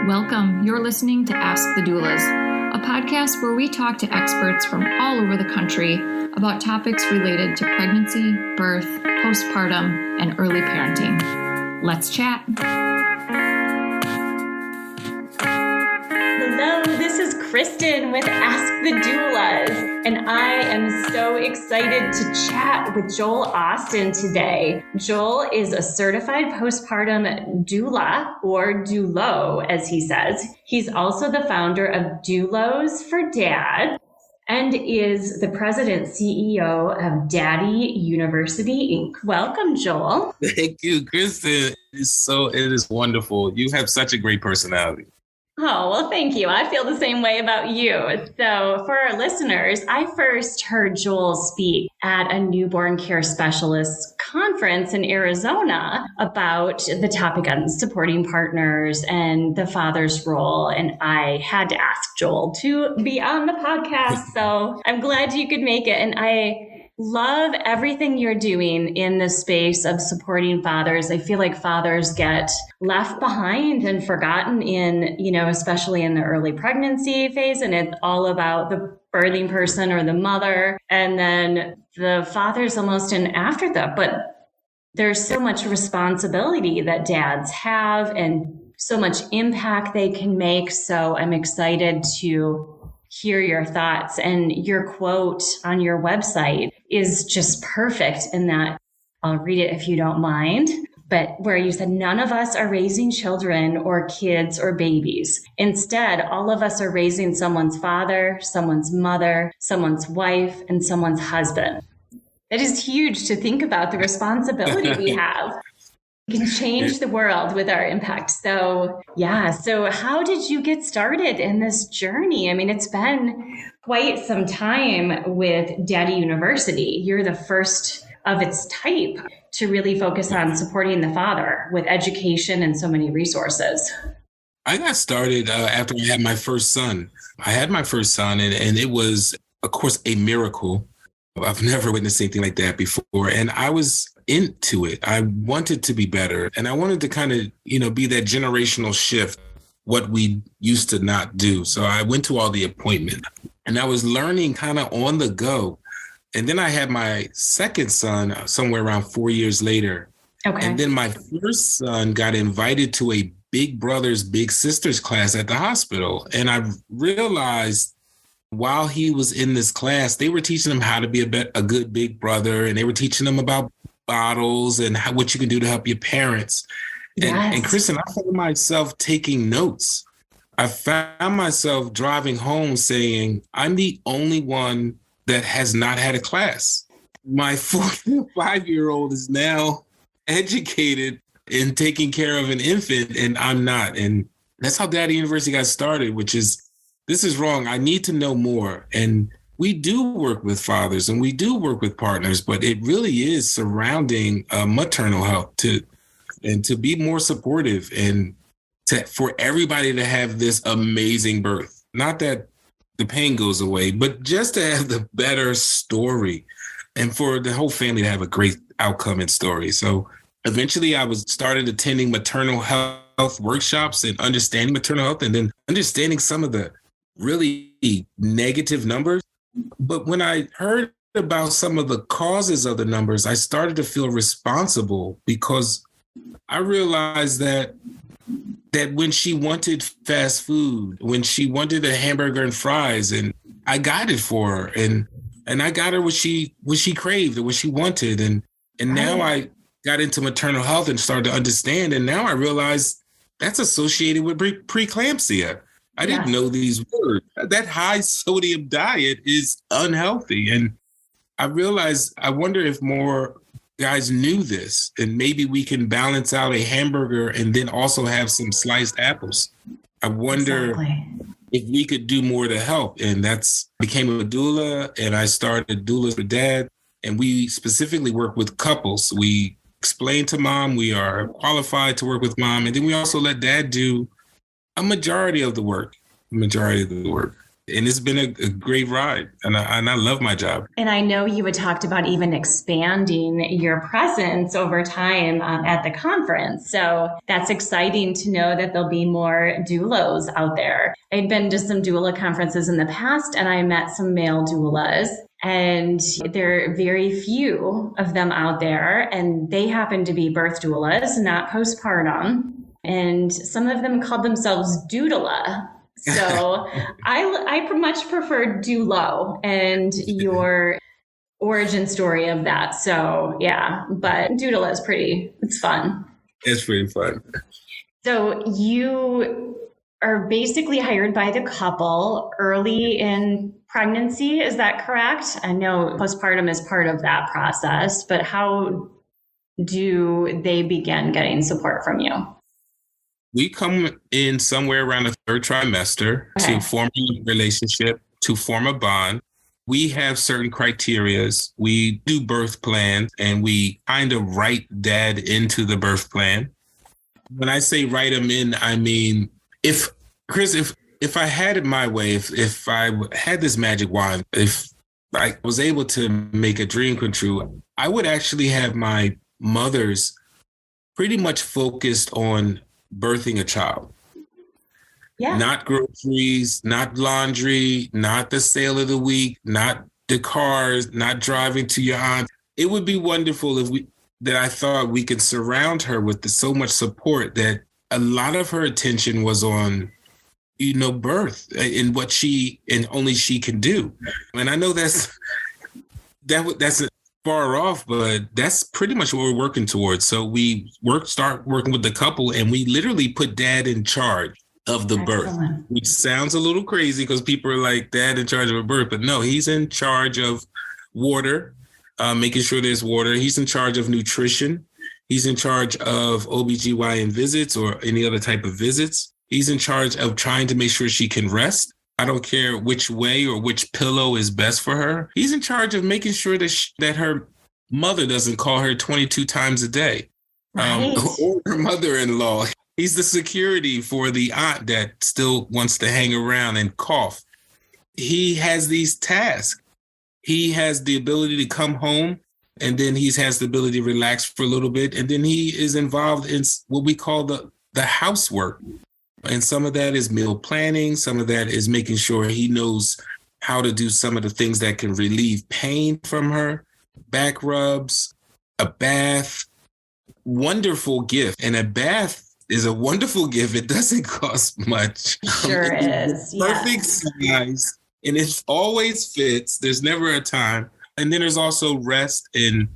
Welcome. You're listening to Ask the Doulas, a podcast where we talk to experts from all over the country about topics related to pregnancy, birth, postpartum, and early parenting. Let's chat. Hello, this is Kristin with Ask the Doulas, and I am so excited to chat with Joel Austin today. Joel is a certified postpartum doula, or doulo, as he says. He's also the founder of Doulos for Dad and is the president CEO of Daddy University, Inc. Welcome, Joel. Thank you, Kristin. It is wonderful. You have such a great personality. Oh, well, thank you. I feel the same way about you. So for our listeners, I first heard Joel speak at a newborn care specialist conference in Arizona about the topic on supporting partners and the father's role. And I had to ask Joel to be on the podcast. So I'm glad you could make it. And I love everything you're doing in the space of supporting fathers. I feel like fathers get left behind and forgotten especially in the early pregnancy phase. And it's all about the birthing person or the mother. And then the father's almost an afterthought. But there's so much responsibility that dads have and so much impact they can make. So I'm excited to hear your thoughts. And your quote on your website is just perfect in that. I'll read it if you don't mind. But where you said, none of us are raising children or kids or babies. Instead, all of us are raising someone's father, someone's mother, someone's wife, and someone's husband. That is huge to think about the responsibility we have. We can change the world with our impact. So how did you get started in this journey? I mean, it's been quite some time with Daddy University. You're the first of its type to really focus on supporting the father with education and so many resources. I got started after I had my first son. And it was, of course, a miracle. I've never witnessed anything like that before. And I was into it. I wanted to be better. And I wanted to kind of, be that generational shift, what we used to not do. So I went to all the appointments and I was learning kind of on the go. And then I had my second son somewhere around 4 years later. Okay. And then my first son got invited to a Big Brothers, Big Sisters class at the hospital. And I realized while he was in this class, they were teaching him how to be a good big brother. And they were teaching him about bottles and what you can do to help your parents. And Kristin, I found myself taking notes. I found myself driving home saying, I'm the only one that has not had a class. My 4-5-year-old is now educated in taking care of an infant, and I'm not. And that's how Daddy University got started, which is, this is wrong. I need to know more. And we do work with fathers and we do work with partners, but it really is surrounding maternal health to be more supportive and for everybody to have this amazing birth. Not that the pain goes away, but just to have the better story and for the whole family to have a great outcome and story. So eventually I started attending maternal health workshops and understanding maternal health and then understanding some of the really negative numbers. But when I heard about some of the causes of the numbers, I started to feel responsible because I realized that when she wanted fast food, when she wanted a hamburger and fries, and I got it for her, and I got her what she craved or what she wanted, and now I got into maternal health and started to understand, and now I realize that's associated with preeclampsia. I didn't know these words. That high sodium diet is unhealthy, and I realized I wonder if more guys knew this, and maybe we can balance out a hamburger and then also have some sliced apples. I wonder if we could do more to help. And became a doula, and I started Doulas for Dad. And we specifically work with couples. We explain to mom we are qualified to work with mom. And then we also let dad do a majority of the work. And it's been a great ride. And I love my job. And I know you had talked about even expanding your presence over time at the conference. So that's exciting to know that there'll be more doulas out there. I'd been to some doula conferences in the past, and I met some male doulas. And there are very few of them out there, and they happen to be birth doulas, not postpartum. And some of them called themselves doodala. So I much prefer doulo and your origin story of that. So yeah, but doodala is it's fun. It's pretty fun. So you are basically hired by the couple early in pregnancy. Is that correct? I know postpartum is part of that process, but how do they begin getting support from you? We come in somewhere around the third trimester to form a relationship, to form a bond. We have certain criterias. We do birth plans, and we kind of write dad into the birth plan. When I say write him in, I mean, if I had it my way, if I had this magic wand, if I was able to make a dream come true, I would actually have my mothers pretty much focused on birthing a child. Yeah. Not groceries, not laundry, not the sale of the week, not the cars, not driving to your aunt. It would be wonderful that I thought we could surround her with so much support that a lot of her attention was on, birth and what only she can do. And I know that's far off, but that's pretty much what we're working towards. So we start working with the couple, and we literally put dad in charge of the birth, which sounds a little crazy because people are like, dad in charge of a birth, but no, he's in charge of water, making sure there's water. He's in charge of nutrition. He's in charge of OBGYN visits or any other type of visits. He's in charge of trying to make sure she can rest. I don't care which way or which pillow is best for her. He's in charge of making sure that her mother doesn't call her 22 times a day, or her mother-in-law. He's the security for the aunt that still wants to hang around and cough. He has these tasks. He has the ability to come home, and then he has the ability to relax for a little bit, and then he is involved in what we call the housework. And some of that is meal planning. Some of that is making sure he knows how to do some of the things that can relieve pain from her, back rubs, a bath, wonderful gift. And a bath is a wonderful gift. It doesn't cost much. Sure is. Perfect size. And it always fits. There's never a time. And then there's also rest and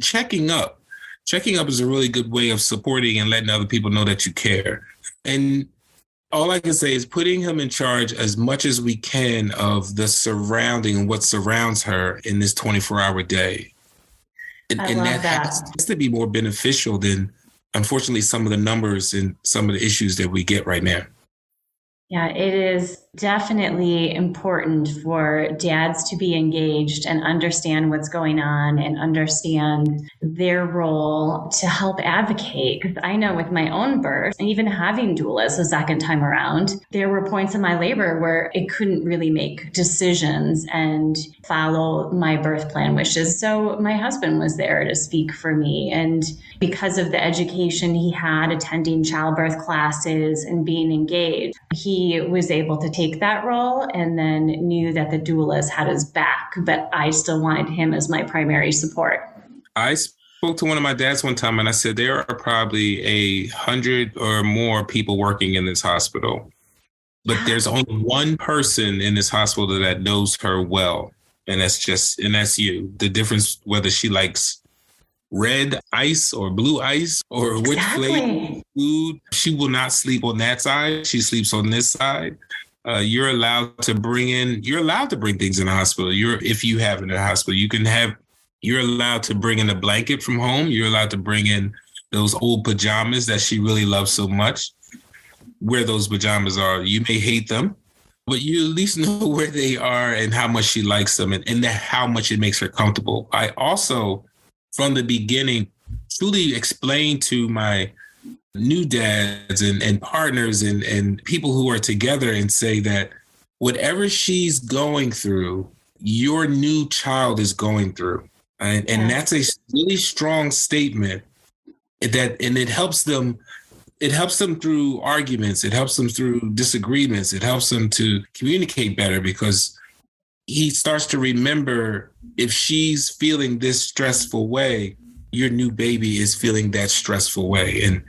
checking up. Checking up is a really good way of supporting and letting other people know that you care. And all I can say is putting him in charge as much as we can of the surrounding and what surrounds her in this 24-hour day. And that has to be more beneficial than, unfortunately, some of the numbers and some of the issues that we get right now. Yeah, it is definitely important for dads to be engaged and understand what's going on and understand their role to help advocate. Because I know with my own birth, and even having doulas the second time around, there were points in my labor where it couldn't really make decisions and follow my birth plan wishes. So my husband was there to speak for me. And because of the education he had attending childbirth classes and being engaged, he was able to take that role and then knew that the doulas had his back, but I still wanted him as my primary support. I spoke to one of my dads one time and I said, there are probably 100 or more people working in this hospital, but there's only one person in this hospital that knows her well. And that's you. The difference, whether she likes red ice or blue ice or which flavor food, she will not sleep on that side. She sleeps on this side. You're allowed to bring things in the hospital. If you have it in the hospital, you're allowed to bring in a blanket from home. You're allowed to bring in those old pajamas that she really loves so much. Where those pajamas are, you may hate them, but you at least know where they are and how much she likes them and how much it makes her comfortable. I also, from the beginning, truly explained to my new dads and partners and people who are together and say that whatever she's going through, your new child is going through. And that's a really strong statement and it helps them. It helps them through arguments. It helps them through disagreements. It helps them to communicate better because he starts to remember if she's feeling this stressful way, your new baby is feeling that stressful way. And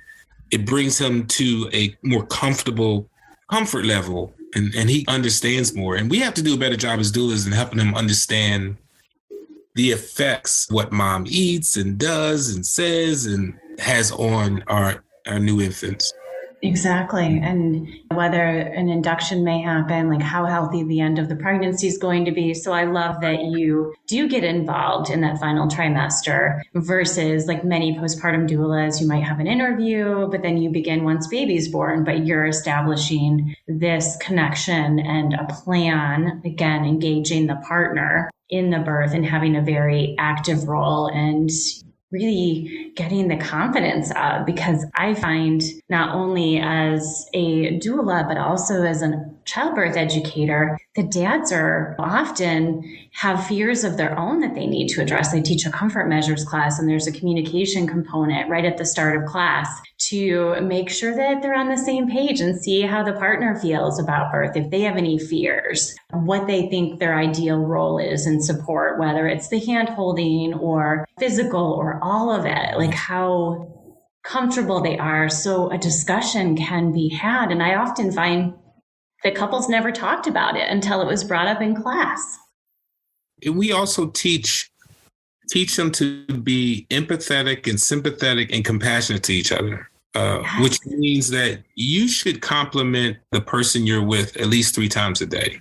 it brings him to a more comfortable comfort level and he understands more. And we have to do a better job as doulas in helping him understand the effects, what mom eats and does and says and has on our new infants. Exactly. And whether an induction may happen, like how healthy the end of the pregnancy is going to be. So I love that you do get involved in that final trimester versus like many postpartum doulas, you might have an interview, but then you begin once baby's born, but you're establishing this connection and a plan, again, engaging the partner in the birth and having a very active role and really getting the confidence up, because I find not only as a doula, but also as a childbirth educator, the dads are often have fears of their own that they need to address. They teach a comfort measures class and there's a communication component right at the start of class to make sure that they're on the same page and see how the partner feels about birth. If they have any fears, what they think their ideal role is in support, whether it's the hand holding or physical or all of it, like how comfortable they are. So a discussion can be had. And I often find that couples never talked about it until it was brought up in class. We also teach them to be empathetic and sympathetic and compassionate to each other, which means that you should compliment the person you're with at least 3 times a day.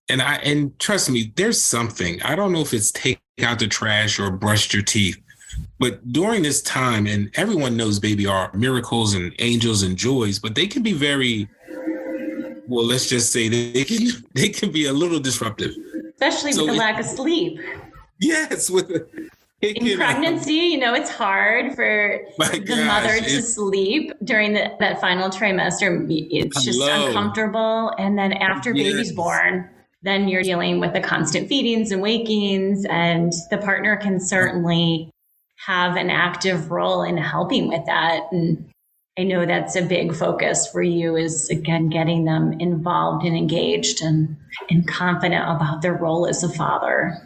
And trust me, there's something. I don't know if it's take out the trash or brushed your teeth, but during this time, and everyone knows baby are miracles and angels and joys, but they can be very, well, let's just say they can be a little disruptive. Especially with the lack of sleep. Yes, in pregnancy, it's hard for the mother to sleep during that final trimester. It's just uncomfortable. And then after baby's born, then you're dealing with the constant feedings and wakings, and the partner can certainly have an active role in helping with that. And I know that's a big focus for you is, again, getting them involved and engaged and confident about their role as a father.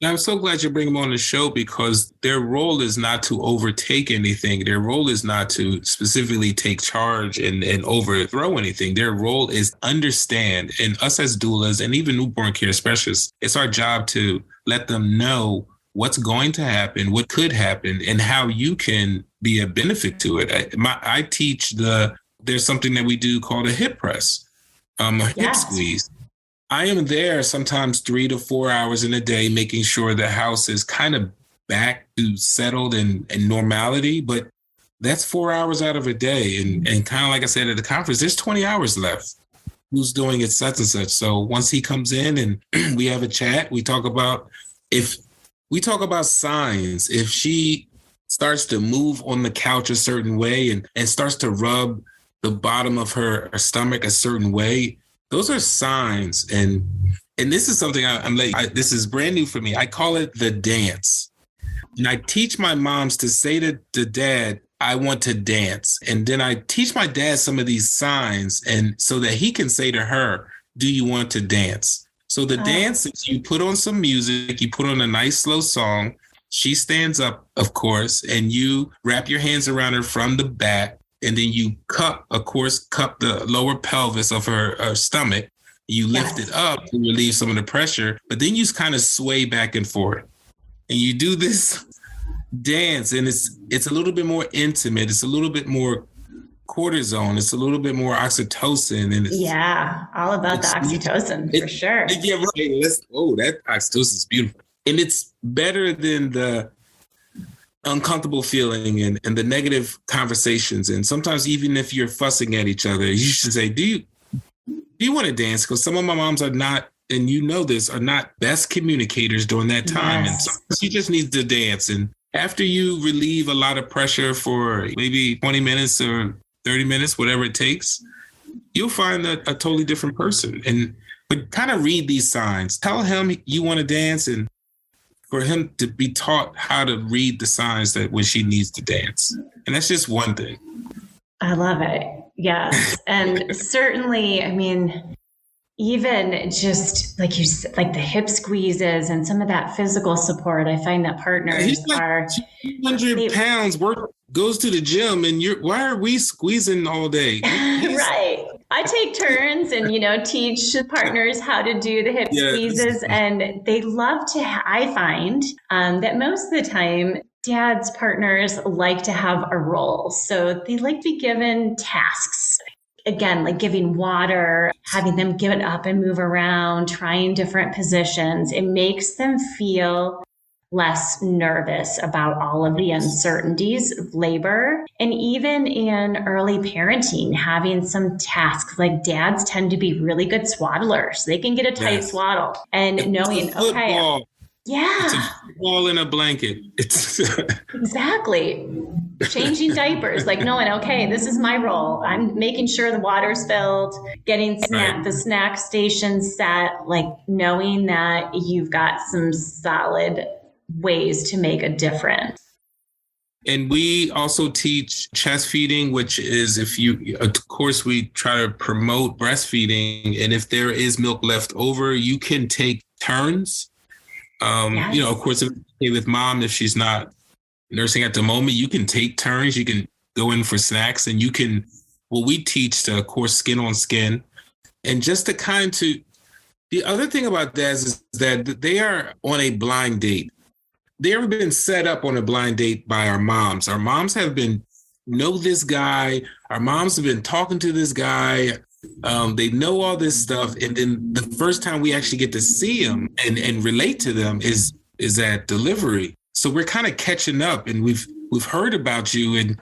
I'm so glad you bring them on the show because their role is not to overtake anything. Their role is not to specifically take charge and overthrow anything. Their role is understand. And us as doulas and even newborn care specialists, it's our job to let them know what's going to happen, what could happen, and how you can be a benefit to it. I teach there's something that we do called a hip press, a hip squeeze. I am there sometimes 3 to 4 hours in a day, making sure the house is kind of back to settled and normality. But that's 4 hours out of a day. And kind of like I said at the conference, there's 20 hours left. Who's doing it such and such. So once he comes in and we have a chat, we talk about signs. If she starts to move on the couch a certain way and starts to rub the bottom of her stomach a certain way, those are signs. And this is something this is brand new for me. I call it the dance. And I teach my moms to say to the dad, I want to dance. And then I teach my dad some of these signs and so that he can say to her, do you want to dance? So the dance is you put on some music, you put on a nice slow song. She stands up, of course, and you wrap your hands around her from the back. And then you cup the lower pelvis of her stomach. You lift it up to relieve some of the pressure, but then you kind of sway back and forth. And you do this dance, and it's a little bit more intimate. It's a little bit more cortisone. It's a little bit more oxytocin. And all about the oxytocin for sure. Yeah, right. That oxytocin is beautiful. And it's better than the uncomfortable feeling and the negative conversations. And sometimes even if you're fussing at each other, you should say, do you want to dance? Because some of my moms are not, and are not best communicators during that time. Yes. And sometimes she just needs to dance. And after you relieve a lot of pressure for maybe 20 minutes or 30 minutes, whatever it takes, you'll find a totally different person. And But kind of read these signs. Tell him you want to dance, and for him to be taught how to read the signs that when she needs to dance. And that's just one thing. I love it. Yes. And certainly, I mean, even just like you said, like the hip squeezes and some of that physical support, I find that partners are 200 pounds goes to the gym, and why are we squeezing all day? Right. I take turns and, teach partners how to do the hip squeezes, and they love to, I find that most of the time, dad's partners like to have a role. So they like to be given tasks. Again, like giving water, having them get up and move around, trying different positions. It makes them feel less nervous about all of the uncertainties of labor. And even in early parenting, having some tasks, like dads tend to be really good swaddlers. They can get a tight swaddle and knowing, okay, it's a football in a blanket. It's exactly. Changing diapers, like knowing, okay, this is my role. I'm making sure the water's filled, getting the snack station set, like knowing that you've got some solid ways to make a difference. And we also teach chest feeding, which is of course, we try to promote breastfeeding. And if there is milk left over, you can take turns. Of course, with mom, if she's not nursing at the moment, you can take turns. You can go in for snacks, and we teach to, of course, skin on skin. And just the other thing about dads is that they are on a blind date. They ever been set up on a blind date by our moms. Our moms know this guy. Our moms have been talking to this guy. They know all this stuff. And then the first time we actually get to see them and relate to them is at delivery. So we're kind of catching up, and we've heard about you, and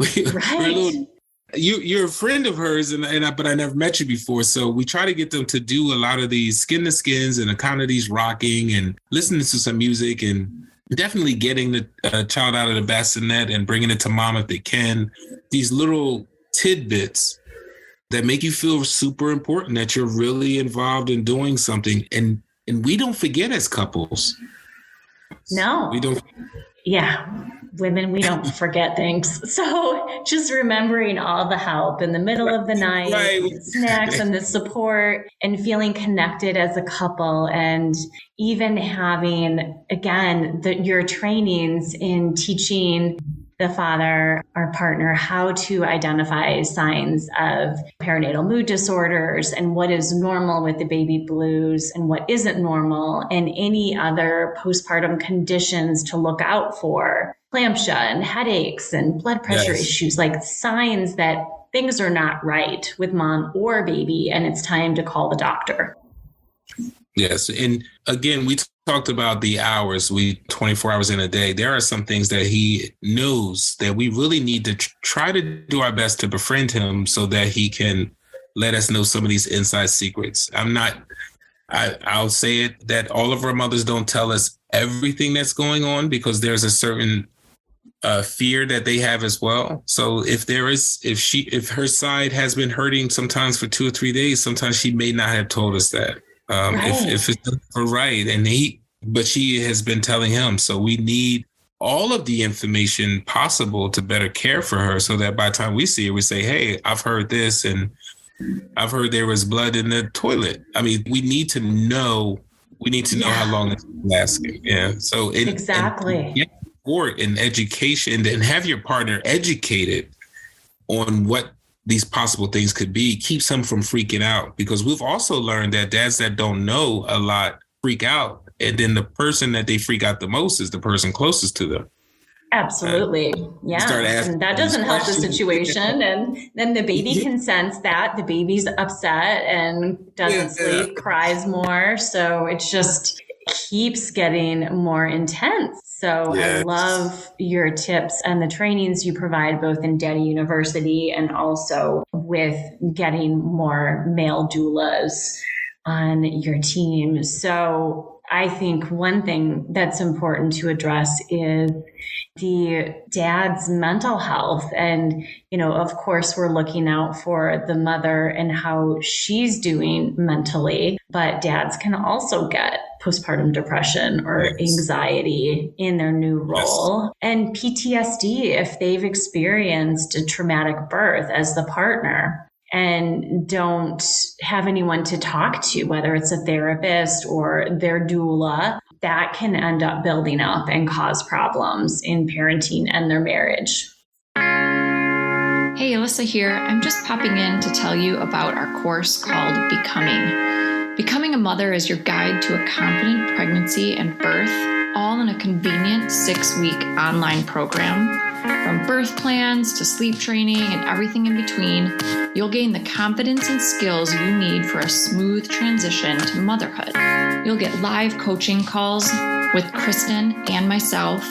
you're a friend of hers, but I never met you before. So we try to get them to do a lot of these skin to skins and a kind of these rocking and listening to some music, and definitely getting the child out of the bassinet and bringing it to mom if they can. These little tidbits that make you feel super important, that you're really involved in doing something. And we don't forget as couples. No. We don't. Yeah. Women, we don't forget things. So just remembering all the help in the middle of the night, snacks and the support, and feeling connected as a couple, and even having, again, your trainings in teaching the father or partner how to identify signs of perinatal mood disorders and what is normal with the baby blues and what isn't normal, and any other postpartum conditions to look out for, clamsha and headaches and blood pressure issues, like signs that things are not right with mom or baby, and it's time to call the doctor. Yes. And again, we talked about the hours, 24 hours in a day. There are some things that he knows that we really need to try to do our best to befriend him so that he can let us know some of these inside secrets. I'll say it that all of our mothers don't tell us everything that's going on, because there's a certain fear that they have as well. So if her side has been hurting sometimes for 2 or 3 days, sometimes she may not have told us that. If it's right. But she has been telling him. So we need all of the information possible to better care for her, so that by the time we see her, we say, hey, I've heard this, and I've heard there was blood in the toilet. I mean, we need to know how long it's lasting. Yeah. So exactly. Support and education, and have your partner educated on what these possible things could be, keeps them from freaking out. Because we've also learned that dads that don't know a lot freak out. And then the person that they freak out the most is the person closest to them. Absolutely. And that doesn't help the situation. And then the baby can sense that the baby's upset and doesn't sleep, cries more. So it just keeps getting more intense. So I love your tips and the trainings you provide, both in Daddy University and also with getting more male doulas on your team. So I think one thing that's important to address is the dad's mental health. And, of course, we're looking out for the mother and how she's doing mentally, but dads can also get postpartum depression or anxiety in their new role, and PTSD if they've experienced a traumatic birth as the partner and don't have anyone to talk to, whether it's a therapist or their doula. That can end up building up and cause problems in parenting and their marriage. Hey, Alyssa here. I'm just popping in to tell you about our course called Becoming. Becoming a Mother is your guide to a confident pregnancy and birth, all in a convenient 6-week online program. From birth plans to sleep training and everything in between, you'll gain the confidence and skills you need for a smooth transition to motherhood. You'll get live coaching calls with Kristin and myself,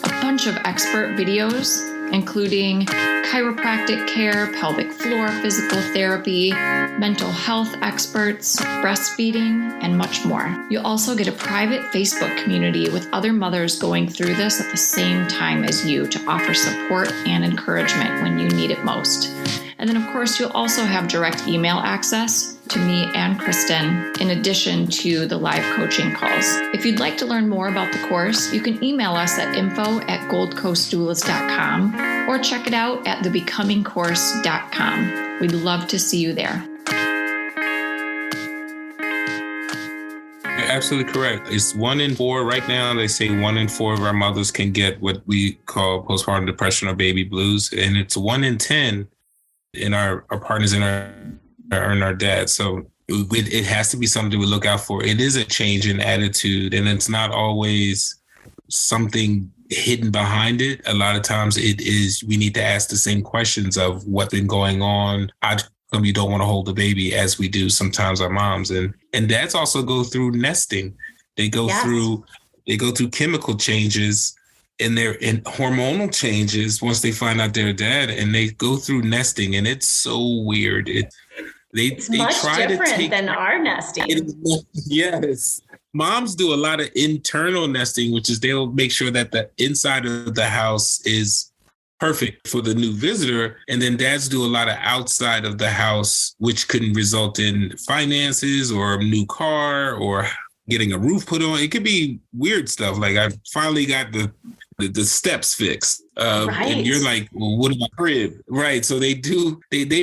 a bunch of expert videos, including chiropractic care, pelvic floor physical therapy, mental health experts, breastfeeding, and much more. You'll also get a private Facebook community with other mothers going through this at the same time as you to offer support and encouragement when you need it most. And then, of course, you'll also have direct email access to me and Kristin, in addition to the live coaching calls. If you'd like to learn more about the course, you can email us at info@goldcoastdoulas.com or check it out at thebecomingcourse.com. We'd love to see you there. You're absolutely correct. It's 1 in 4 right now. They say 1 in 4 of our mothers can get what we call postpartum depression or baby blues. And it's 1 in 10 in our partners in our dads. So it has to be something we look out for. It is a change in attitude, and it's not always something hidden behind it. A lot of times it is, we need to ask the same questions of what's been going on. How come you don't want to hold the baby, as we do sometimes our moms, and dads also go through nesting. They go through chemical changes and their hormonal changes once they find out they're a dad, and they go through nesting, and it's so weird. It's much different than our nesting. Yes. Moms do a lot of internal nesting, which is they'll make sure that the inside of the house is perfect for the new visitor. And then dads do a lot of outside of the house, which can result in finances or a new car or getting a roof put on. It could be weird stuff. Like, I finally got the steps fixed. And you're like, well, what about crib? Right. So they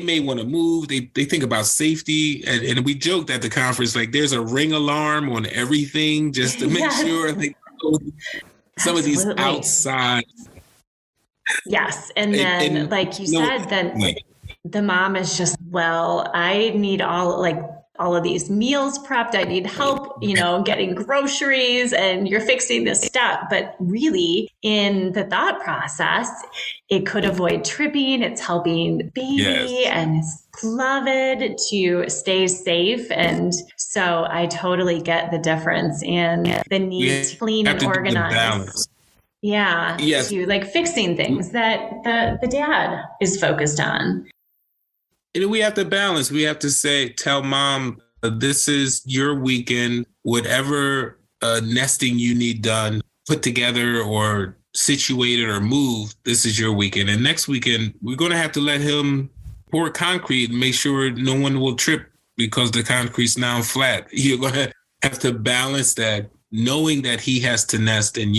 may want to move. They think about safety. And we joked at the conference, like, there's a ring alarm on everything just to make sure, like, some of these outside. Yes. And then, like you said, then the mom is just, well, I need all of these meals prepped. I need help, getting groceries, and you're fixing this step. But really, in the thought process, it could avoid tripping. It's helping the baby and his beloved to stay safe. And so I totally get the difference in the need to clean and organize. Yeah. Yes. To like fixing things that the dad is focused on. We have to balance. We have to tell mom, this is your weekend, whatever nesting you need done, put together or situated or moved, this is your weekend. And next weekend, we're going to have to let him pour concrete and make sure no one will trip because the concrete's now flat. You're going to have to balance that, knowing that he has to nest and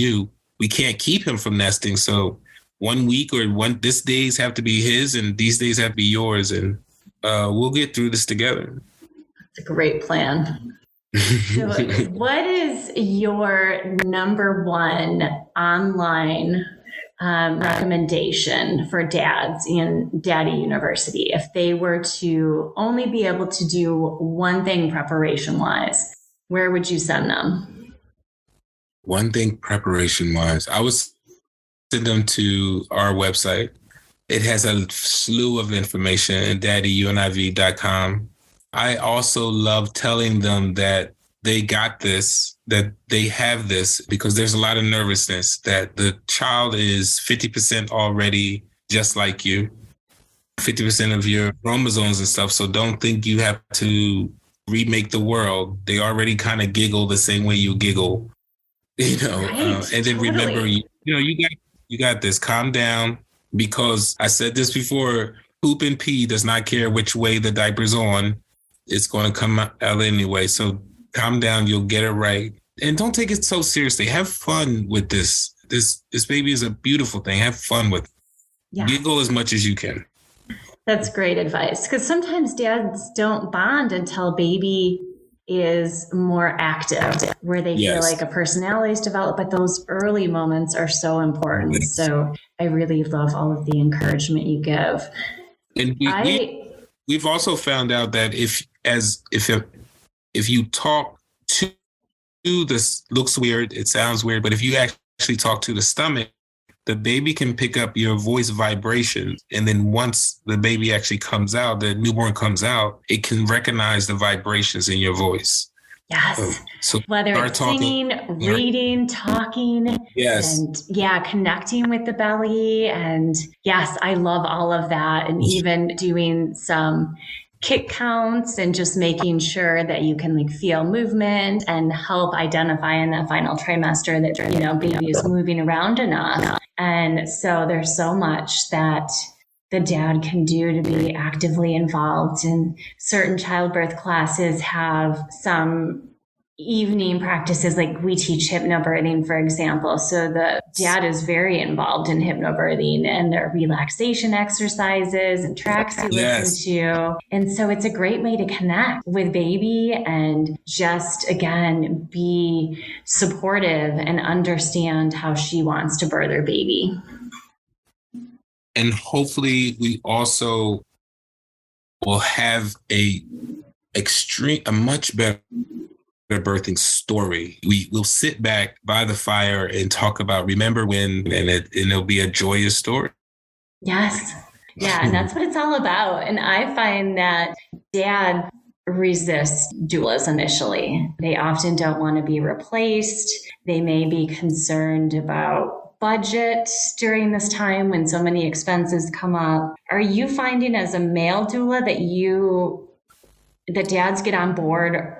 we can't keep him from nesting. So 1 week or this days have to be his and these days have to be yours. And we'll get through this together. It's a great plan. So what is your number one online recommendation for dads in Daddy University? If they were to only be able to do one thing preparation-wise, where would you send them? One thing preparation-wise, I would send them to our website. It has a slew of information at daddyuniv.com. I also love telling them that they got this, that they have this, because there's a lot of nervousness that the child is 50% already just like you, 50% of your chromosomes and stuff. So don't think you have to remake the world, they already kind of giggle the same way you giggle, Right, and then totally. remember, you got this, calm down, because I said this before, poop and pee does not care which way the diaper's on. It's going to come out anyway. So calm down. You'll get it right. And don't take it so seriously. Have fun with this. This baby is a beautiful thing. Have fun with it. Yes. Giggle as much as you can. That's great advice, because sometimes dads don't bond until baby is more active, where they feel like a personality is developed, but those early moments are so important. Yes. So I really love all of the encouragement you give. And we've also found out that if you talk to this, looks weird, it sounds weird, but if you actually talk to the stomach, the baby can pick up your voice vibrations. And then once the baby actually comes out, the newborn comes out, it can recognize the vibrations in your voice. Yes. So whether it's singing, reading, talking, yes, and connecting with the belly. And yes, I love all of that. And even doing some kick counts and just making sure that you can feel movement and help identify in that final trimester that, baby is moving around enough. And so there's so much that the dad can do to be actively involved. And certain childbirth classes have some evening practices, like we teach hypnobirthing, for example. So the dad is very involved in hypnobirthing, and there are relaxation exercises and tracks you listen to. And so it's a great way to connect with baby and just, again, be supportive and understand how she wants to birth her baby. And hopefully we also will have a much better birthing story. We will sit back by the fire and talk about remember when, and it'll be a joyous story. Yes. Yeah. And that's what it's all about. And I find that dad resists doulas initially. They often don't want to be replaced. They may be concerned about budget during this time when so many expenses come up. Are you finding as a male doula that dads get on board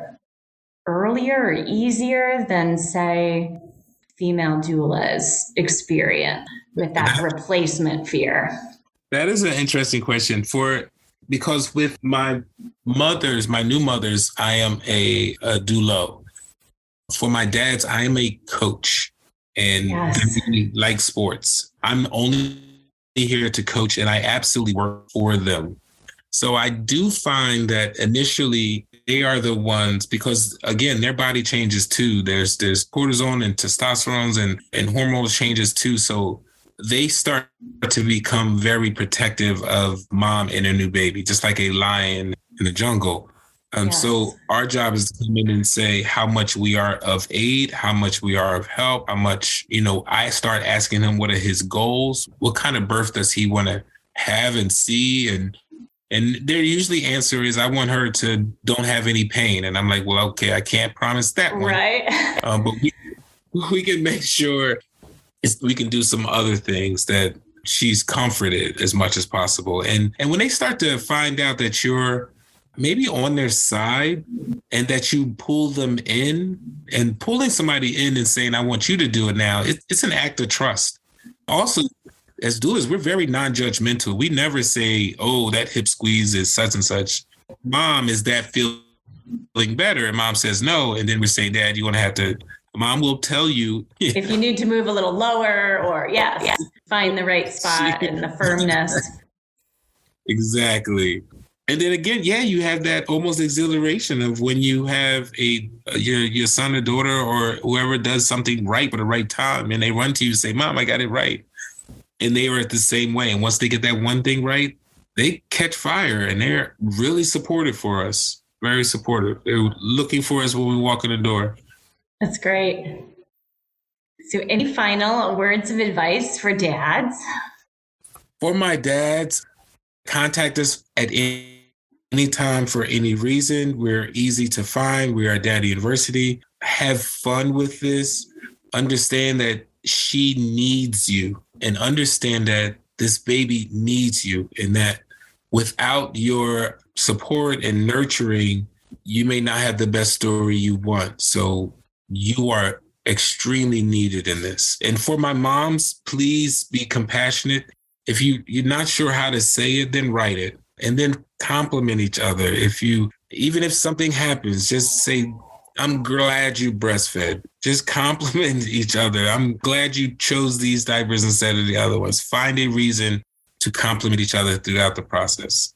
earlier or easier than, say, female doulas experience with that replacement fear? That is an interesting question because with my new mothers, I am a doula. For my dads, I am a coach, and I really like sports. I'm only here to coach, and I absolutely work for them. So I do find that initially they are the ones, because again, their body changes too. There's cortisone and testosterone and hormonal changes too. So they start to become very protective of mom and her new baby, just like a lion in the jungle. So our job is to come in and say how much we are of aid, how much we are of help, how much, I start asking him what are his goals, what kind of birth does he want to have and see, and their usually answer is, I want her to don't have any pain. And I'm like, well, okay, I can't promise that one. Right. But we can make sure we can do some other things that she's comforted as much as possible. And when they start to find out that you're maybe on their side and that you pull them in, and pulling somebody in and saying, I want you to do it now, it's an act of trust. Also, as doulas, we're very non-judgmental. We never say, oh, that hip squeeze is such and such. Mom, is that feeling better? And mom says no. And then we say, Dad, you're going to have to, mom will tell you. If you need to move a little lower or find the right spot and the firmness. Exactly. And then again, you have that almost exhilaration of when you have your son or daughter or whoever does something right at the right time, and they run to you and say, Mom, I got it right. And they are the same way. And once they get that one thing right, they catch fire, and they're really supportive for us. Very supportive. They're looking for us when we walk in the door. That's great. So any final words of advice for dads? For my dads, contact us at any time for any reason. We're easy to find. We are Daddy University. Have fun with this. Understand that she needs you, and understand that this baby needs you, and that without your support and nurturing, you may not have the best story you want. So you are extremely needed in this. And for my moms, please be compassionate. If you're not sure how to say it, then write it and then compliment each other. Even if something happens, just say, I'm glad you breastfed. Just compliment each other. I'm glad you chose these diapers instead of the other ones. Find a reason to compliment each other throughout the process.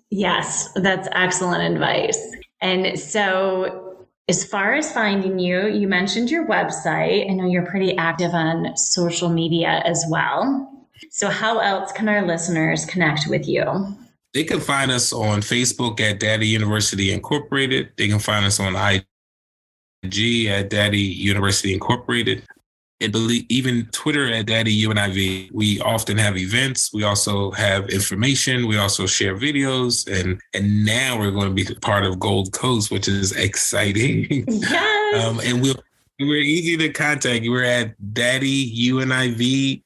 Yes, that's excellent advice. And so as far as finding you, you mentioned your website. I know you're pretty active on social media as well. So how else can our listeners connect with you? They can find us on Facebook at Daddy University Incorporated. They can find us on IG at Daddy University Incorporated. And even Twitter at Daddy UNIV. We often have events. We also have information. We also share videos. And now we're going to be part of Gold Coast, which is exciting. Yes. And we're easy to contact. We're at daddyuniv.com.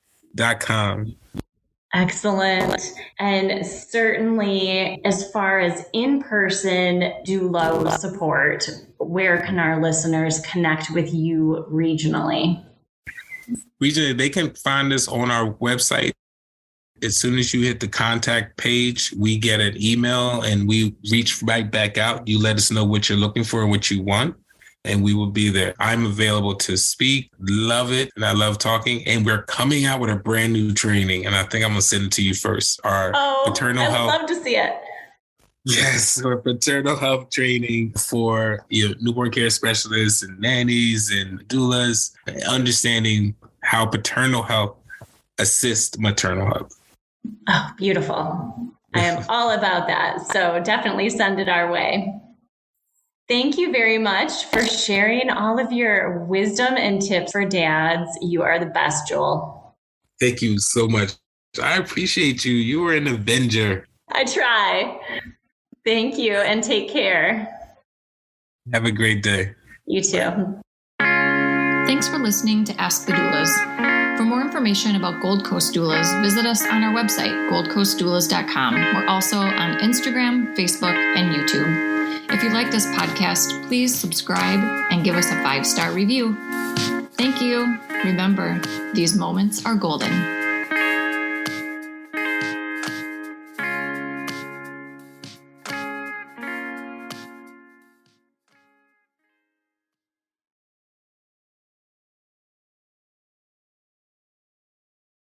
Excellent. And certainly, as far as in-person doula support, where can our listeners connect with you regionally? Regionally, they can find us on our website. As soon as you hit the contact page, we get an email and we reach right back out. You let us know what you're looking for and what you want, and we will be there. I'm available to speak. Love it. And I love talking. And we're coming out with a brand new training. And I think I'm going to send it to you first. Our paternal health. I would love to see it. Yes, our paternal health training for newborn care specialists and nannies and doulas, understanding how paternal health assists maternal health. Oh, beautiful. I am all about that. So definitely send it our way. Thank you very much for sharing all of your wisdom and tips for dads. You are the best, Joel. Thank you so much. I appreciate you. You were an Avenger. I try. Thank you and take care. Have a great day. You too. Thanks for listening to Ask the Doulas. For more information about Gold Coast Doulas, visit us on our website, goldcoastdoulas.com. We're also on Instagram, Facebook, and YouTube. If you like this podcast, please subscribe and give us a 5-star review. Thank you. Remember, these moments are golden.